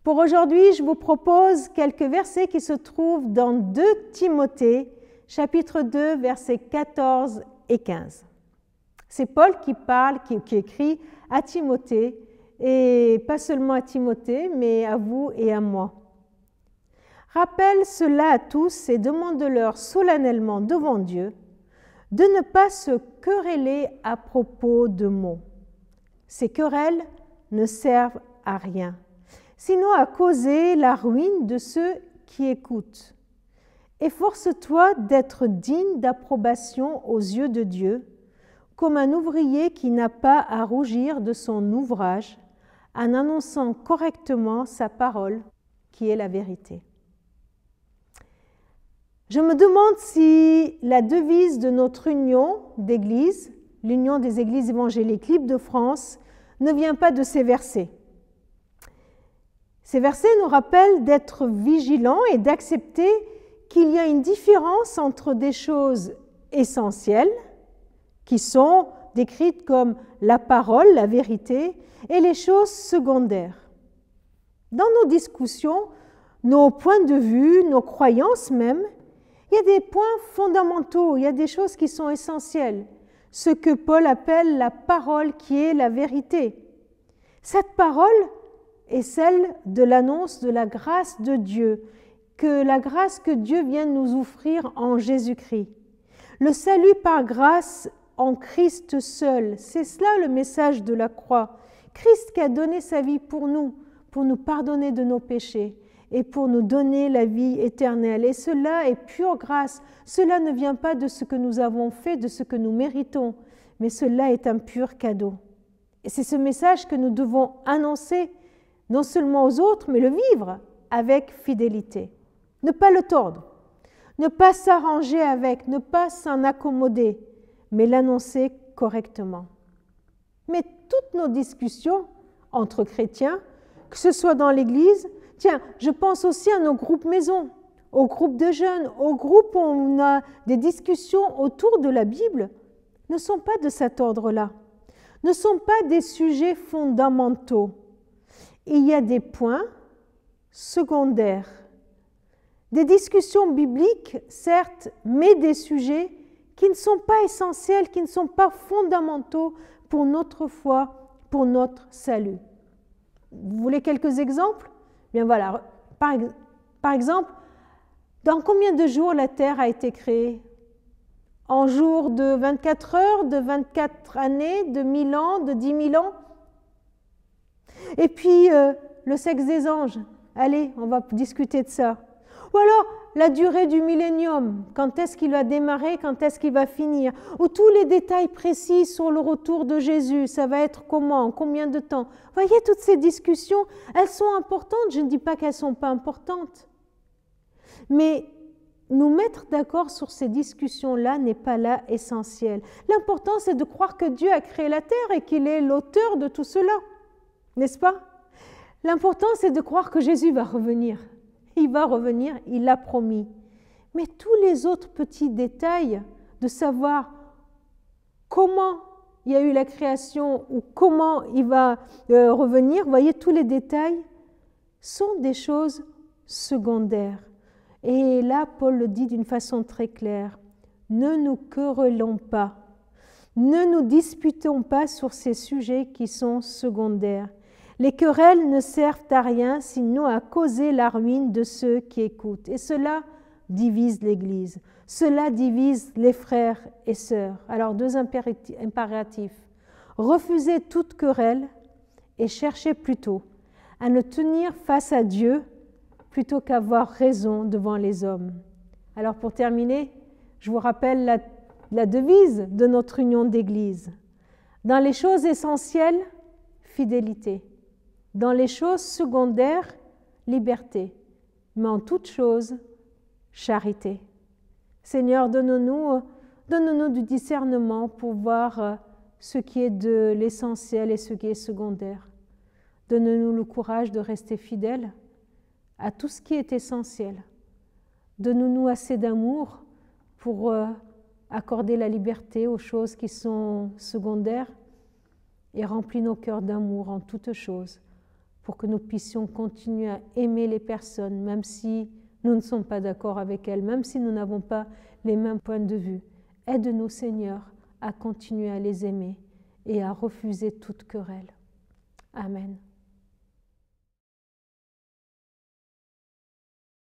Pour aujourd'hui, je vous propose quelques versets qui se trouvent dans 2 Timothée, chapitre 2, versets 14 et 15. C'est Paul qui parle, qui écrit à Timothée, et pas seulement à Timothée, mais à vous et à moi. Rappelle cela à tous et demande-leur solennellement devant Dieu de ne pas se quereller à propos de mots. Ces querelles ne servent à rien, sinon à causer la ruine de ceux qui écoutent. Efforce-toi d'être digne d'approbation aux yeux de Dieu, comme un ouvrier qui n'a pas à rougir de son ouvrage, en annonçant correctement sa parole, qui est la vérité. Je me demande si la devise de notre union d'églises, l'Union des églises évangéliques libres de France, ne vient pas de ces versets. Ces versets nous rappellent d'être vigilants et d'accepter qu'il y a une différence entre des choses essentielles, qui sont décrites comme la parole, la vérité, et les choses secondaires. Dans nos discussions, nos points de vue, nos croyances même, il y a des points fondamentaux, il y a des choses qui sont essentielles, ce que Paul appelle la parole qui est la vérité. Cette parole est celle de l'annonce de la grâce de Dieu, que la grâce que Dieu vient nous offrir en Jésus-Christ. Le salut par grâce en Christ seul, c'est cela le message de la croix. Christ qui a donné sa vie pour nous pardonner de nos péchés et pour nous donner la vie éternelle. Et cela est pure grâce. Cela ne vient pas de ce que nous avons fait, de ce que nous méritons, mais cela est un pur cadeau. Et c'est ce message que nous devons annoncer, non seulement aux autres, mais le vivre avec fidélité. Ne pas le tordre, ne pas s'arranger avec, ne pas s'en accommoder, mais l'annoncer correctement. Mais toutes nos discussions entre chrétiens, que ce soit dans l'Église, tiens, je pense aussi à nos groupes maison, aux groupes de jeunes, aux groupes où on a des discussions autour de la Bible, ne sont pas de cet ordre-là, ne sont pas des sujets fondamentaux. Il y a des points secondaires, des discussions bibliques, certes, mais des sujets qui ne sont pas essentiels, qui ne sont pas fondamentaux pour notre foi, pour notre salut. Vous voulez quelques exemples? Bien voilà, par exemple, dans combien de jours la Terre a été créée? En jours de 24 heures, de 24 années, de 1000 ans, de 10 000 ans? Et puis, le sexe des anges. Allez, on va discuter de ça. Ou alors, la durée du millénium. Quand est-ce qu'il va démarrer, quand est-ce qu'il va finir? Ou tous les détails précis sur le retour de Jésus. Ça va être comment, combien de temps? Vous voyez, toutes ces discussions, elles sont importantes. Je ne dis pas qu'elles ne sont pas importantes. Mais nous mettre d'accord sur ces discussions-là n'est pas là essentiel. L'important, c'est de croire que Dieu a créé la terre et qu'il est l'auteur de tout cela. N'est-ce pas? L'important, c'est de croire que Jésus va revenir. Il va revenir, il l'a promis. Mais tous les autres petits détails de savoir comment il y a eu la création ou comment il va revenir, vous voyez, tous les détails sont des choses secondaires. Et là, Paul le dit d'une façon très claire. Ne nous querellons pas. Ne nous disputons pas sur ces sujets qui sont secondaires. Les querelles ne servent à rien, sinon à causer la ruine de ceux qui écoutent. Et cela divise l'Église. Cela divise les frères et sœurs. Alors, 2 impératifs. Refusez toute querelle et cherchez plutôt à ne tenir face à Dieu plutôt qu'avoir raison devant les hommes. Alors, pour terminer, je vous rappelle la devise de notre union d'Église. Dans les choses essentielles, fidélité. Dans les choses secondaires, liberté. Mais en toutes choses, charité. Seigneur, donne-nous du discernement pour voir ce qui est de l'essentiel et ce qui est secondaire. Donne-nous le courage de rester fidèles à tout ce qui est essentiel. Donne-nous assez d'amour pour accorder la liberté aux choses qui sont secondaires et remplis nos cœurs d'amour en toutes choses pour que nous puissions continuer à aimer les personnes, même si nous ne sommes pas d'accord avec elles, même si nous n'avons pas les mêmes points de vue. Aide-nous, Seigneur, à continuer à les aimer et à refuser toute querelle. Amen.